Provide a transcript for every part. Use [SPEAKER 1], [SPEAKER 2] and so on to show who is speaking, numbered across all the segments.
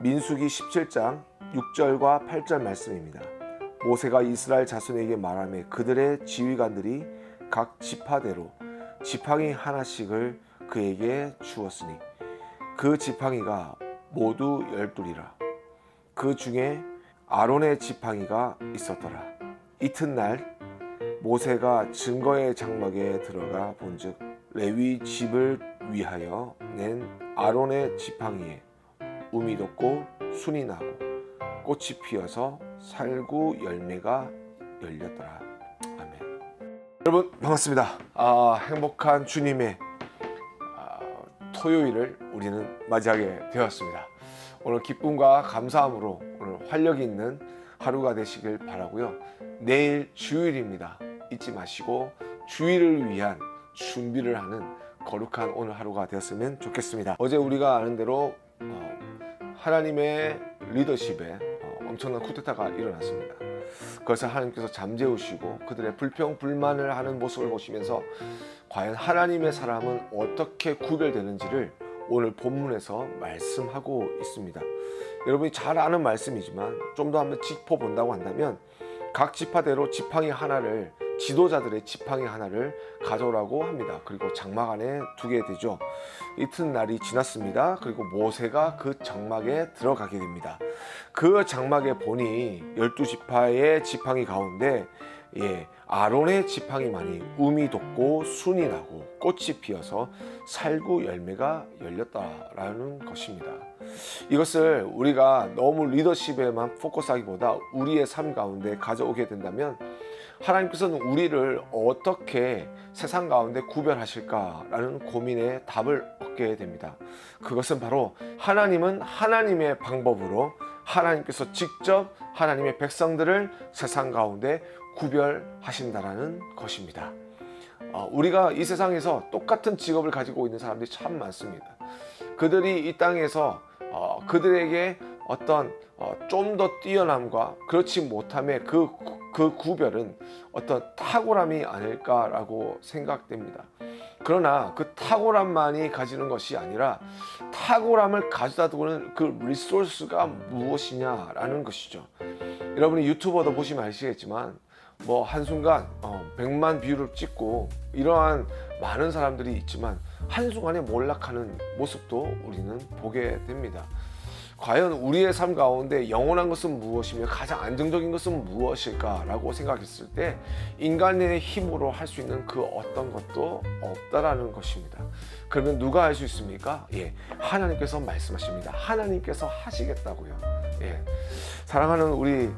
[SPEAKER 1] 민수기 17장 6절과 8절 말씀입니다. 모세가 이스라엘 자손에게 말하며 그들의 지휘관들이 각 지파대로 지팡이 하나씩을 그에게 주었으니 그 지팡이가 모두 12이라. 그 중에 아론의 지팡이가 있었더라. 이튿날 모세가 증거의 장막에 들어가 본즉 레위 집을 위하여 낸 아론의 지팡이에 움이 돋고 순이 나고 꽃이 피어서 살구 열매가 열렸더라. 아멘. 여러분 반갑습니다. 행복한 주님의 토요일을 우리는 맞이하게 되었습니다. 오늘 기쁨과 감사함으로 오늘 활력이 있는 하루가 되시길 바라고요. 내일 주일입니다. 잊지 마시고 주일을 위한 준비를 하는 거룩한 오늘 하루가 되었으면 좋겠습니다. 어제 우리가 아는 대로 하나님의 리더십에 엄청난 쿠데타가 일어났습니다. 그래서 하나님께서 잠재우시고 그들의 불평 불만을 하는 모습을 보시면서 과연 하나님의 사람은 어떻게 구별되는지를 오늘 본문에서 말씀하고 있습니다. 여러분이 잘 아는 말씀이지만 좀 더 한번 짚어본다고 한다면 각 지파대로 지팡이 하나를, 지도자들의 지팡이 하나를 가져오라고 합니다. 그리고 장막 안에 두게 되죠. 이튿날이 지났습니다. 그리고 모세가 그 장막에 들어가게 됩니다. 그 장막에 보니 12지파의 지팡이 가운데 아론의 지팡이만이 움이 돋고 순이 나고 꽃이 피어서 살구 열매가 열렸다라는 것입니다. 이것을 우리가 너무 리더십에만 포커스하기보다 우리의 삶 가운데 가져오게 된다면 하나님께서는 우리를 어떻게 세상 가운데 구별하실까라는 고민에 답을 얻게 됩니다. 그것은 바로 하나님은 하나님의 방법으로 하나님께서 직접 하나님의 백성들을 세상 가운데 구별하신다라는 것입니다. 우리가 이 세상에서 똑같은 직업을 가지고 있는 사람들이 참 많습니다. 그들이 이 땅에서 그들에게 어떤 좀 더 뛰어남과 그렇지 못함의 그 구별은 어떤 탁월함이 아닐까라고 생각됩니다. 그러나 그 탁월함만이 가지는 것이 아니라 탁월함을 가져다 두는 그 리소스가 무엇이냐라는 것이죠. 여러분이 유튜버도 보시면 아시겠지만 한순간 100만 뷰를 찍고 이러한 많은 사람들이 있지만 한순간에 몰락하는 모습도 우리는 보게 됩니다. 과연 우리의 삶 가운데 영원한 것은 무엇이며 가장 안정적인 것은 무엇일까라고 생각했을 때 인간의 힘으로 할 수 있는 그 어떤 것도 없다라는 것입니다. 그러면 누가 할 수 있습니까? 하나님께서 말씀하십니다. 하나님께서 하시겠다고요. 사랑하는 우리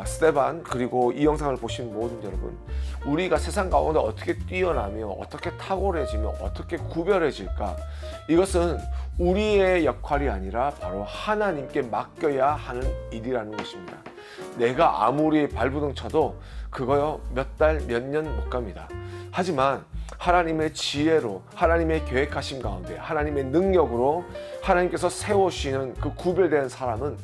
[SPEAKER 1] 스테반 그리고 이 영상을 보신 모든 여러분, 우리가 세상 가운데 어떻게 뛰어나며 어떻게 탁월해지며 어떻게 구별해질까? 이것은 우리의 역할이 아니라 바로 하나님께 맡겨야 하는 일이라는 것입니다. 내가 아무리 발부둥 쳐도 그거요 몇 달, 몇 년 못 갑니다. 하지만 하나님의 지혜로, 하나님의 계획하신 가운데, 하나님의 능력으로 하나님께서 세우시는 그 구별된 사람은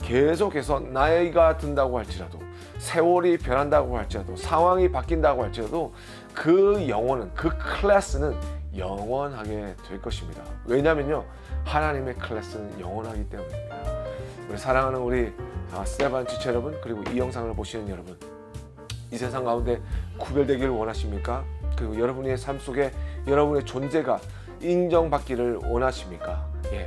[SPEAKER 1] 계속해서 나이가 든다고 할지라도, 세월이 변한다고 할지라도, 상황이 바뀐다고 할지라도 그 영혼은, 그 클래스는 영원하게 될 것입니다. 왜냐면요, 하나님의 클래스는 영원하기 때문입니다. 우리 사랑하는 우리 스테반 지체 여러분, 그리고 이 영상을 보시는 여러분, 이 세상 가운데 구별되기를 원하십니까? 그리고 여러분의 삶 속에 여러분의 존재가 인정받기를 원하십니까?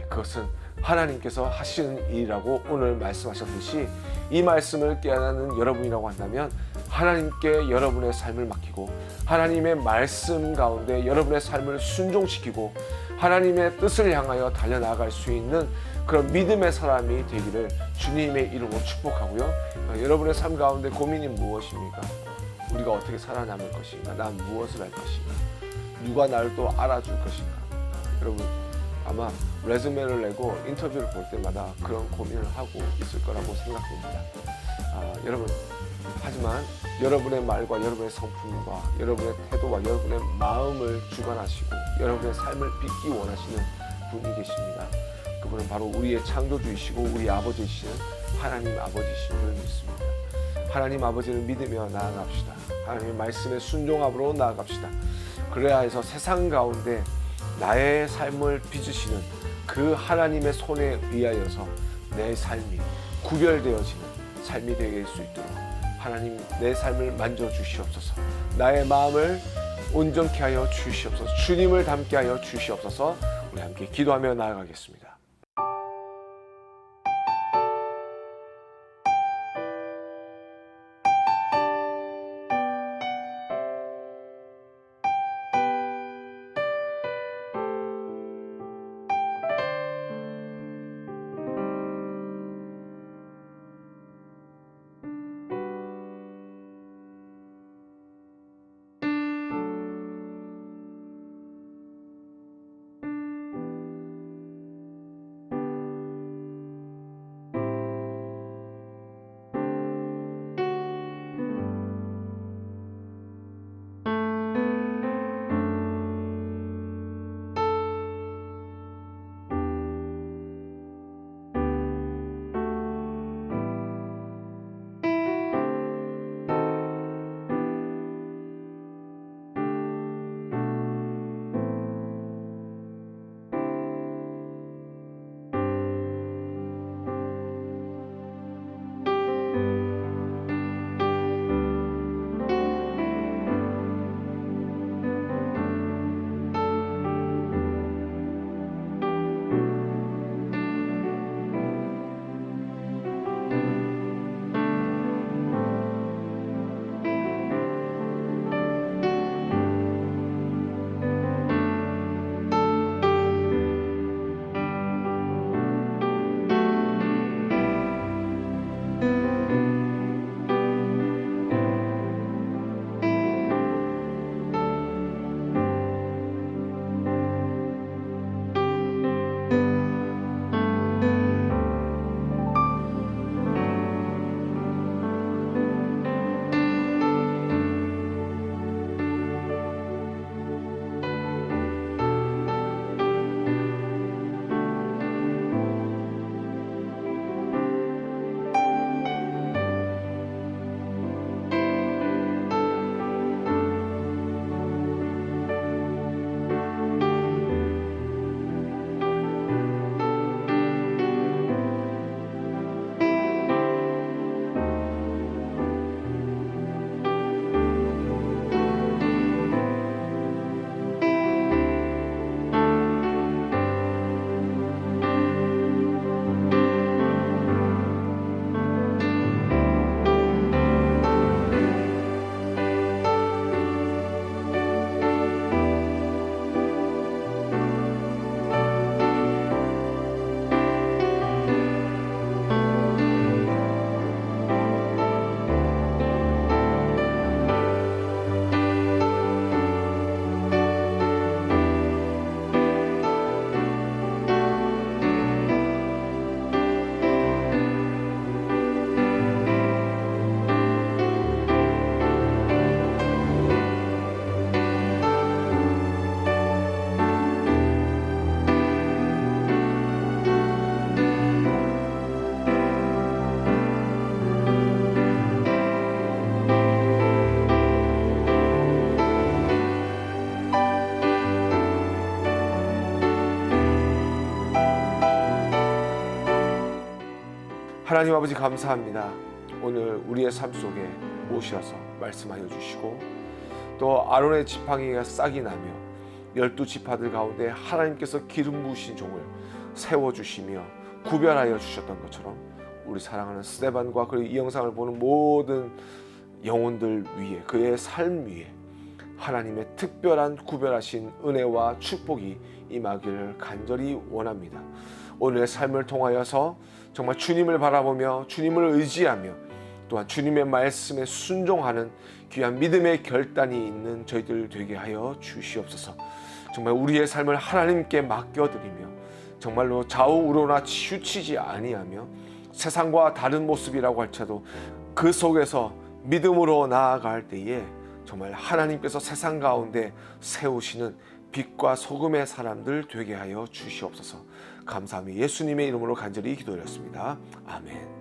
[SPEAKER 1] 그것은 하나님께서 하시는 일이라고 오늘 말씀하셨듯이 이 말씀을 깨닫는 여러분이라고 한다면 하나님께 여러분의 삶을 맡기고 하나님의 말씀 가운데 여러분의 삶을 순종시키고 하나님의 뜻을 향하여 달려나갈 수 있는 그런 믿음의 사람이 되기를 주님의 이름으로 축복하고요. 여러분의 삶 가운데 고민이 무엇입니까? 우리가 어떻게 살아남을 것인가? 난 무엇을 할 것인가? 누가 나를 또 알아줄 것인가? 여러분 아마 레즈메를 내고 인터뷰를 볼 때마다 그런 고민을 하고 있을 거라고 생각됩니다. 여러분, 하지만 여러분의 말과 여러분의 성품과 여러분의 태도와 여러분의 마음을 주관하시고 여러분의 삶을 빚기 원하시는 분이 계십니다. 그분은 바로 우리의 창조주이시고 우리 아버지이시는 하나님 아버지이심을 믿습니다. 하나님 아버지를 믿으며 나아갑시다. 하나님의 말씀에 순종함으로 나아갑시다. 그래야 해서 세상 가운데 나의 삶을 빚으시는 그 하나님의 손에 의하여서 내 삶이 구별되어지는 삶이 되게 될 수 있도록 하나님 내 삶을 만져주시옵소서. 나의 마음을 온전케 하여 주시옵소서. 주님을 닮게 하여 주시옵소서. 우리 함께 기도하며 나아가겠습니다. 하나님 아버지 감사합니다. 오늘 우리의 삶 속에 오셔서 말씀하여 주시고 또 아론의 지팡이가 싹이 나며 12지파들 가운데 하나님께서 기름 부으신 종을 세워주시며 구별하여 주셨던 것처럼 우리 사랑하는 스데반과 그리고 이 영상을 보는 모든 영혼들 위에 그의 삶 위에 하나님의 특별한 구별하신 은혜와 축복이 임하기를 간절히 원합니다. 오늘의 삶을 통하여서 정말 주님을 바라보며 주님을 의지하며 또한 주님의 말씀에 순종하는 귀한 믿음의 결단이 있는 저희들 되게 하여 주시옵소서. 정말 우리의 삶을 하나님께 맡겨드리며 정말로 좌우우로나 치우치지 아니하며 세상과 다른 모습이라고 할지라도 그 속에서 믿음으로 나아갈 때에 정말 하나님께서 세상 가운데 세우시는 빛과 소금의 사람들 되게 하여 주시옵소서. 감사하며 예수님의 이름으로 간절히 기도드렸습니다. 아멘.